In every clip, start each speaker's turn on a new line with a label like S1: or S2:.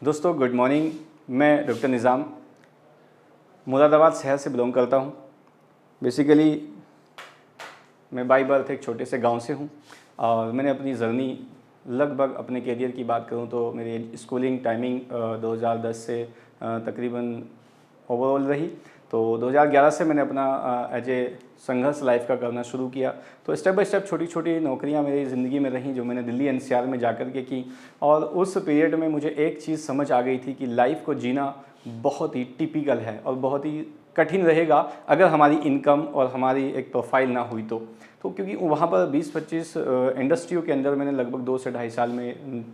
S1: दोस्तों good morning. मैं doctor निज़ाम मुरादाबाद शहर से बिलोंग करता हूँ। बेसिकली मैं बाई बर्थ एक छोटे से गांव से हूँ और मैंने अपनी जर्नी लगभग अपने करियर की बात करूँ तो मेरी स्कूलिंग टाइमिंग 2010 से तकरीबन ओवरऑल रही। तो 2011 से मैंने अपना एज ए संघर्ष लाइफ का करना शुरू किया। तो स्टेप बाय स्टेप छोटी छोटी नौकरियां मेरी ज़िंदगी में रहीं जो मैंने दिल्ली एनसीआर में जाकर के की। और उस पीरियड में मुझे एक चीज़ समझ आ गई थी कि लाइफ को जीना बहुत ही टिपिकल है और बहुत ही कठिन रहेगा अगर हमारी इनकम और हमारी एक प्रोफाइल ना हुई तो क्योंकि वहाँ पर 20-25 इंडस्ट्रियों के अंदर मैंने लगभग 2 से ढाई साल में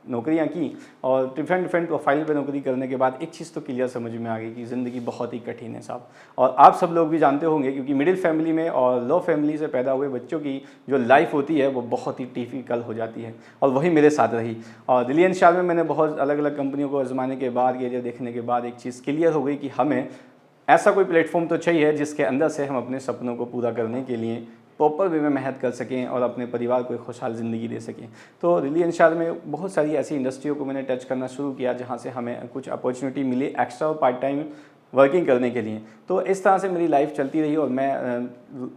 S1: नौकरियां की और डिफरेंट प्रोफाइल पे नौकरी करने के बाद एक चीज़ तो क्लियर समझ में आ गई कि ज़िंदगी बहुत ही कठिन है साहब। और आप सब लोग भी जानते होंगे क्योंकि मिडिल फैमिली में और लो फैमिली से पैदा हुए बच्चों की जो लाइफ होती है वो बहुत ही डिफ़िकल्ट हो जाती है और वही मेरे साथ रही। और दिल्ली एनसीआर में मैंने बहुत अलग अलग कंपनियों को आजमाने के बाद करियर देखने के बाद एक चीज़ क्लियर हो गई कि हमें ऐसा कोई प्लेटफॉर्म तो चाहिए जिसके अंदर से हम अपने सपनों को पूरा करने के लिए प्रॉपर वे में मेहनत कर सकें और अपने परिवार को एक खुशहाल ज़िंदगी दे सकें। तो दिल्ली एनसीआर में बहुत सारी ऐसी इंडस्ट्रियों को मैंने टच करना शुरू किया जहां से हमें कुछ अपॉर्चुनिटी मिली एक्स्ट्रा और पार्ट टाइम वर्किंग करने के लिए। तो इस तरह से मेरी लाइफ चलती रही और मैं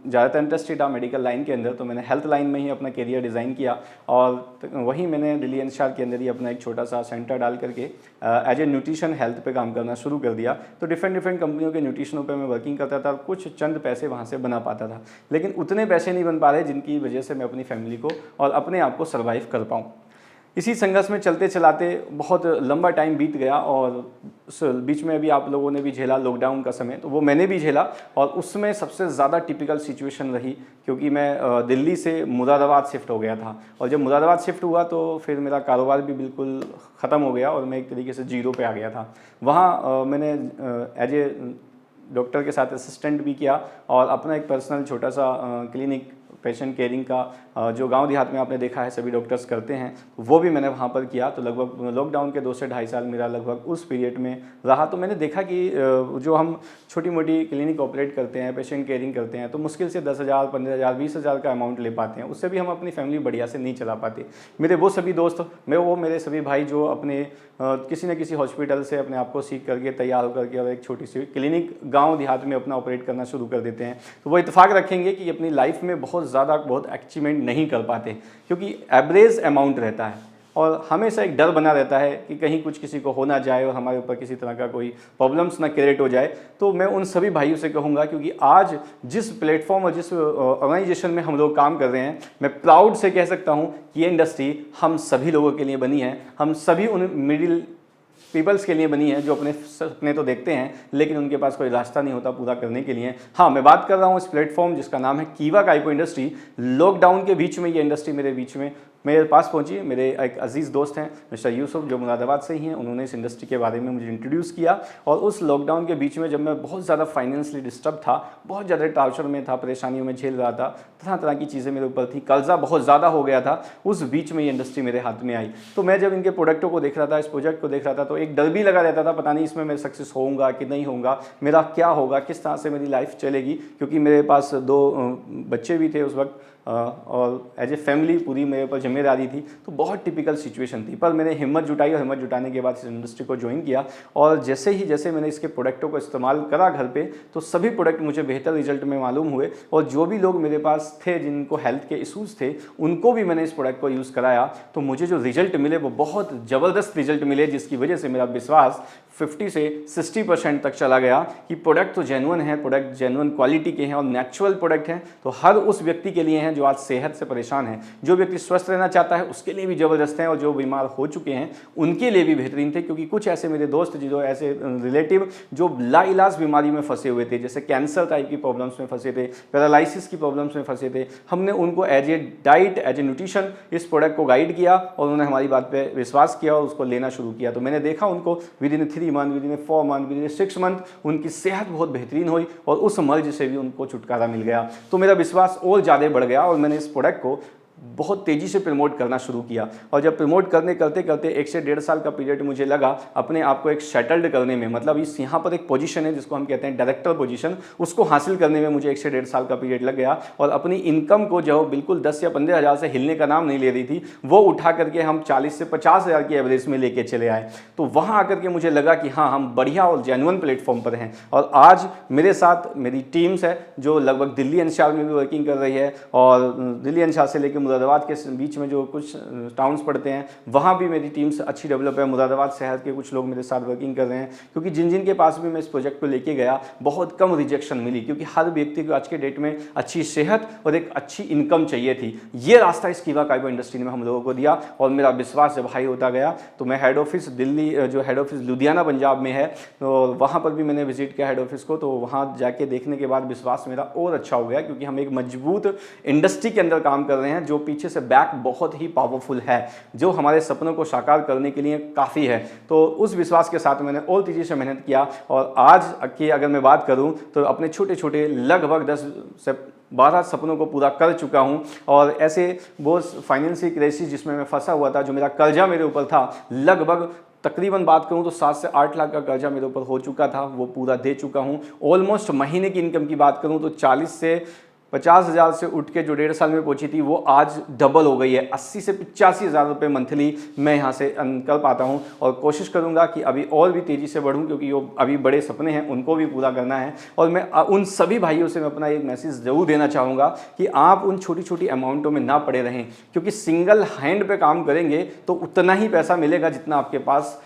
S1: ज़्यादातर इंटरेस्टेड था मेडिकल लाइन के अंदर। तो मैंने हेल्थ लाइन में ही अपना करियर डिज़ाइन किया और वहीं मैंने दिल्ली एनसीआर के अंदर ही अपना एक छोटा सा सेंटर डाल करके एज ए न्यूट्रिशन हेल्थ पे काम करना शुरू कर दिया। तो डिफरेंट कंपनियों के न्यूट्रिशनों पे मैं वर्किंग करता था, कुछ चंद पैसे वहाँ से बना पाता था, लेकिन उतने पैसे नहीं बन पा रहे जिनकी वजह से मैं अपनी फैमिली को और अपने आप को सर्वाइव कर पाऊँ। इसी संघर्ष में चलते चलाते बहुत लंबा टाइम बीत गया और उस बीच में अभी आप लोगों ने भी झेला लॉकडाउन का समय, तो वो मैंने भी झेला और उसमें सबसे ज़्यादा टिपिकल सिचुएशन रही क्योंकि मैं दिल्ली से मुरादाबाद शिफ्ट हो गया था। और जब मुरादाबाद शिफ्ट हुआ तो फिर मेरा कारोबार भी बिल्कुल ख़त्म हो गया और मैं एक तरीके से जीरो पे आ गया था। वहाँ मैंने एज ए डॉक्टर के साथ असिस्टेंट भी किया और अपना एक पर्सनल छोटा सा क्लिनिक पेशेंट केयरिंग का जो गांव देहात में आपने देखा है सभी डॉक्टर्स करते हैं, वो भी मैंने वहाँ पर किया। तो लगभग लॉकडाउन के 2 से ढाई साल मेरा लगभग उस पीरियड में रहा। तो मैंने देखा कि जो हम छोटी मोटी क्लिनिक ऑपरेट करते हैं, पेशेंट केयरिंग करते हैं, तो मुश्किल से 10,000, 15,000, 20,000 का अमाउंट ले पाते हैं। उससे भी हम अपनी फैमिली बढ़िया से नहीं चला पाते। मेरे वो सभी दोस्त मेरे सभी भाई जो अपने किसी न किसी हॉस्पिटल से अपने आप को सीख करके तैयार होकर के और एक छोटी सी क्लिनिक गाँव देहात में अपना ऑपरेट करना शुरू कर देते हैं। तो वो इत्तेफाक रखेंगे कि अपनी लाइफ में बहुत अचीवमेंट नहीं कर पाते क्योंकि एवरेज अमाउंट रहता है और हमेशा एक डर बना रहता है कि कहीं कुछ किसी को हो ना जाए और हमारे ऊपर किसी तरह का कोई प्रॉब्लम्स ना क्रिएट हो जाए। तो मैं उन सभी भाइयों से कहूँगा क्योंकि आज जिस प्लेटफॉर्म और जिस ऑर्गेनाइजेशन में हम लोग काम कर रहे हैं, मैं प्राउड से कह सकता हूँ कि ये इंडस्ट्री हम सभी लोगों के लिए बनी है। हम सभी उन मिडिल पीपल्स के लिए बनी है जो अपने सपने तो देखते हैं लेकिन उनके पास कोई रास्ता नहीं होता पूरा करने के लिए। हाँ, मैं बात कर रहा हूँ इस प्लेटफॉर्म जिसका नाम है कीवा काइपो इंडस्ट्री। लॉकडाउन के बीच में ये इंडस्ट्री मेरे पास पहुंची। मेरे एक अजीज़ दोस्त हैं मिस्टर यूसुफ जो मुरादाबाद से ही हैं, उन्होंने इस इंडस्ट्री के बारे में मुझे इंट्रोड्यूस किया। और उस लॉकडाउन के बीच में जब मैं बहुत ज़्यादा फाइनेंशियली डिस्टर्ब था, बहुत ज़्यादा टॉर्चर में था, परेशानियों में झेल रहा था, तरह तरह की चीज़ें मेरे ऊपर थी, कर्जा बहुत ज़्यादा हो गया था, उस बीच में ये इंडस्ट्री मेरे हाथ में आई। तो मैं जब इनके प्रोडक्टों को देख रहा था, इस प्रोजेक्ट को देख रहा था, तो एक डर भी लगा रहता था, पता नहीं इसमें मैं सक्सेस होऊंगा कि नहीं होऊंगा, मेरा क्या होगा, किस तरह से मेरी लाइफ चलेगी। क्योंकि मेरे पास 2 बच्चे भी थे उस वक्त और एज ए फैमिली पूरी मेरे ऊपर जिम्मेदारी थी। तो बहुत टिपिकल सिचुएशन थी, पर मैंने हिम्मत जुटाई और हिम्मत जुटाने के बाद इस इंडस्ट्री को ज्वाइन किया। और जैसे मैंने इसके प्रोडक्टों को इस्तेमाल करा घर पे, तो सभी प्रोडक्ट मुझे बेहतर रिजल्ट में मालूम हुए। और जो भी लोग मेरे पास थे जिनको हेल्थ के इशूज़ थे, उनको भी मैंने इस प्रोडक्ट को यूज़ कराया, तो मुझे जो रिजल्ट मिले वो बहुत ज़बरदस्त रिजल्ट मिले, जिसकी वजह से मेरा विश्वास 50 से 60% तक चला गया कि प्रोडक्ट तो जेन्युइन है, प्रोडक्ट जेन्युइन क्वालिटी के हैं और नेचुरल प्रोडक्ट हैं। तो हर उस व्यक्ति के लिए हैं जो आज सेहत से परेशान है। जो व्यक्ति स्वस्थ रहना चाहता है उसके लिए भी ज़बरदस्त हैं और जो बीमार हो चुके हैं उनके लिए भी बेहतरीन थे। क्योंकि कुछ ऐसे मेरे दोस्त जो ऐसे रिलेटिव जो लाइलाज बीमारी में फंसे हुए थे, जैसे कैंसर टाइप की प्रॉब्लम्स में फंसे थे, पैरालिसिस की प्रॉब्लम्स में फंसे थे, हमने उनको as a diet, as a nutrition इस प्रोडक्ट को गाइड किया और उन्होंने हमारी बात पर विश्वास किया और उसको लेना शुरू किया। तो मैंने देखा उनको with in 3 month, with in 4 month, with in 6 month उनकी सेहत बहुत बेहतरीन हुई और उस मर्ज से भी उनको छुटकारा मिल गया। तो मेरा विश्वास और ज़्यादा बढ़ गया और मैंने इस प्रोडक्ट को बहुत तेज़ी से प्रमोट करना शुरू किया। और जब प्रमोट करते करते 1 से 1.5 साल का पीरियड मुझे लगा अपने आप को एक सेटल्ड करने में, मतलब इस यहाँ पर एक पोजीशन है जिसको हम कहते हैं डायरेक्टर पोजीशन, उसको हासिल करने में मुझे 1 से 1.5 साल का पीरियड लग गया। और अपनी इनकम को जो बिल्कुल 10 या 15 हज़ार से हिलने का नाम नहीं ले रही थी, वो उठा करके हम 40 से 50 हज़ार की एवरेज में लेके चले आए। तो वहाँ आकर के मुझे लगा कि हाँ, हम बढ़िया और जेन्युइन प्लेटफॉर्म पर हैं। और आज मेरे साथ मेरी टीम्स है जो लगभग दिल्ली एनसीआर में भी वर्किंग कर रही है, और दिल्ली एनसीआर से लेकर मुरादाबाद के बीच में जो कुछ टाउन्स पड़ते हैं वहाँ भी मेरी टीम्स अच्छी डेवलप है। मुरादाबाद शहर के कुछ लोग मेरे साथ वर्किंग कर रहे हैं, क्योंकि जिन जिन के पास भी मैं इस प्रोजेक्ट को लेके गया बहुत कम रिजेक्शन मिली, क्योंकि हर व्यक्ति को आज के डेट में अच्छी सेहत और एक अच्छी इनकम चाहिए थी। ये रास्ता इस कीवा काइबो इंडस्ट्री ने हम लोगों को दिया, और मेरा विश्वास जब हाई होता गया तो मैं हेड ऑफिस दिल्ली, जो हेड ऑफिस लुधियाना पंजाब में है, तो वहाँ पर भी मैंने विजिट किया हेड ऑफिस को। तो वहाँ जाके देखने के बाद विश्वास मेरा और अच्छा हो गया, क्योंकि हम एक मजबूत इंडस्ट्री के अंदर काम कर रहे हैं जो पीछे से बैक बहुत ही पावरफुल है, जो हमारे सपनों को साकार करने के लिए काफ़ी है। तो उस विश्वास के साथ मैंने और तेज़ी से मेहनत किया, और आज की अगर मैं बात करूं तो अपने छोटे छोटे लगभग 10 से 12 सपनों को पूरा कर चुका हूं। और ऐसे वो फाइनेंशियल क्राइसिस जिसमें मैं फंसा हुआ था, जो मेरा कर्जा मेरे ऊपर था, लगभग तकरीबन बात करूं तो 7 से 8 लाख का कर्जा मेरे ऊपर हो चुका था, वो पूरा दे चुका हूं। ऑलमोस्ट महीने की इनकम की बात करूं तो 40 से 50 हज़ार से उठ के जो 1.5 साल में पहुंची थी, वो आज डबल हो गई है। 80 से 85 हज़ार रुपये मंथली मैं यहाँ से निकल पाता हूँ, और कोशिश करूँगा कि अभी और भी तेज़ी से बढ़ूँ, क्योंकि वो अभी बड़े सपने हैं, उनको भी पूरा करना है। और मैं उन सभी भाइयों से मैं अपना एक मैसेज ज़रूर देना चाहूँगा कि आप उन छोटी छोटी अमाउंटों में ना पड़े रहें, क्योंकि सिंगल हैंड पे काम करेंगे तो उतना ही पैसा मिलेगा जितना आपके पास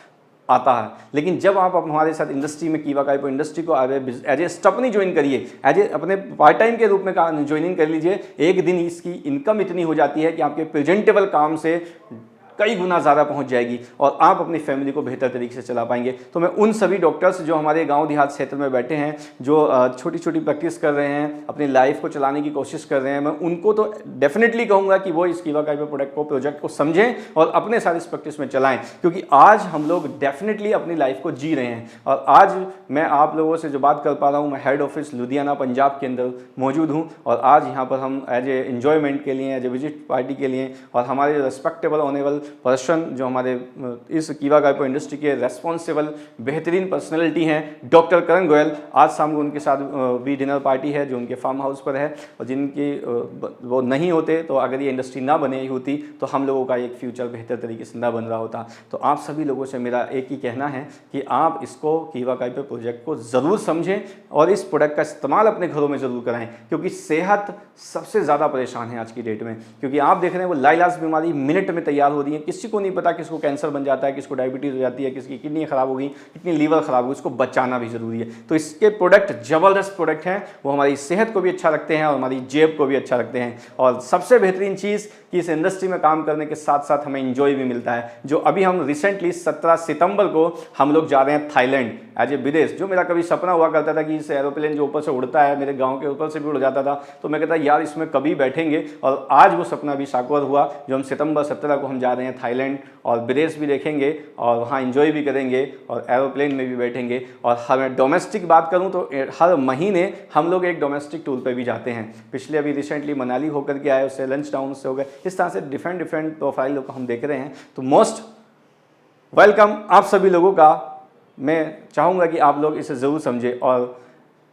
S1: आता है। लेकिन जब आप हमारे साथ इंडस्ट्री में कीवा काइबो इंडस्ट्री को एज ए स्टपनी ज्वाइन करिए, एज ए अपने पार्ट टाइम के रूप में ज्वाइनिंग कर लीजिए, एक दिन इसकी इनकम इतनी हो जाती है कि आपके प्रेजेंटेबल काम से कई गुना ज़्यादा पहुंच जाएगी, और आप अपनी फैमिली को बेहतर तरीके से चला पाएंगे। तो मैं उन सभी डॉक्टर्स जो हमारे गांव देहात क्षेत्र में बैठे हैं, जो छोटी छोटी प्रैक्टिस कर रहे हैं, अपनी लाइफ को चलाने की कोशिश कर रहे हैं, मैं उनको तो डेफिनेटली कहूँगा कि वो इस कीवा काइबो प्रोजेक्ट को समझें और अपने साथ इस प्रैक्टिस में चलाएँ, क्योंकि आज हम लोग डेफिनेटली अपनी लाइफ को जी रहे हैं। और आज मैं आप लोगों से जो बात कर पा रहा हूँ, मैं हेड ऑफिस लुधियाना पंजाब के अंदर मौजूद हूँ, और आज यहाँ पर हम एज ए एन्जॉयमेंट के लिए, एज ए विजिट पार्टी के लिए, और हमारे रिस्पेक्टेबल ऑनेबल पर्सन जो हमारे इस कीवा काइबो इंडस्ट्री के रेस्पॉन्सिबल बेहतरीन पर्सनैलिटी हैं, डॉक्टर करण गोयल, आज शाम को उनके साथ भी डिनर पार्टी है जो उनके फार्म हाउस पर है, और जिनकी वो नहीं होते तो अगर ये इंडस्ट्री ना बनी होती तो हम लोगों का एक फ्यूचर बेहतर तरीके से ना बन रहा होता। तो आप सभी लोगों से मेरा एक ही कहना है कि आप इसको कीवा काइबो प्रोजेक्ट को ज़रूर समझें, और इस प्रोडक्ट का इस्तेमाल अपने घरों में ज़रूर कराएं, क्योंकि सेहत सबसे ज़्यादा परेशान है आज की डेट में। क्योंकि आप देख रहे हैं वो लाइलाज बीमारी मिनट में तैयार हो रही है, किसी को नहीं पता किसको कैंसर बन जाता है, किसको डायबिटीज़ हो जाती है, किसकी किडनी खराब होगी, कितनी लीवर खराब होगी, इसको बचाना भी ज़रूरी है। तो इसके प्रोडक्ट ज़बरदस्त प्रोडक्ट हैं, वो हमारी सेहत को भी अच्छा रखते हैं और हमारी जेब को भी अच्छा रखते हैं। और सबसे बेहतरीन चीज़ कि इस इंडस्ट्री में काम करने के साथ साथ हमें इंजॉय भी मिलता है। जो अभी हम रिसेंटली 17 सितंबर को हम लोग जा रहे हैं थाईलैंड एज ए विदेश। जो मेरा कभी सपना हुआ करता था कि इस एरोप्लेन जो ऊपर से उड़ता है, मेरे गांव के ऊपर से भी उड़ जाता था, तो मैं कहता यार इसमें कभी बैठेंगे, और आज वो सपना भी साकार हुआ। जो हम सितंबर 17 को हम जा रहे हैं थाईलैंड, और विदेश भी देखेंगे और वहाँ इंजॉय भी करेंगे और एरोप्लेन में भी बैठेंगे। और हमें डोमेस्टिक बात करूँ तो हर महीने हम लोग एक डोमेस्टिक टूर पे भी जाते हैं। पिछले अभी रिसेंटली मनाली होकर के आए, उससे लंच टाउन से हो गए, इस तरह से डिफरेंट प्रोफाइल को हम देख रहे हैं। तो मोस्ट वेलकम आप सभी लोगों का। मैं चाहूँगा कि आप लोग इसे ज़रूर समझें। और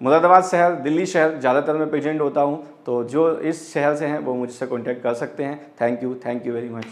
S1: मुरादाबाद शहर, दिल्ली शहर ज़्यादातर मैं प्रेजेंट होता हूँ, तो जो इस शहर से हैं वो मुझसे कॉन्टैक्ट कर सकते हैं। Thank you very much.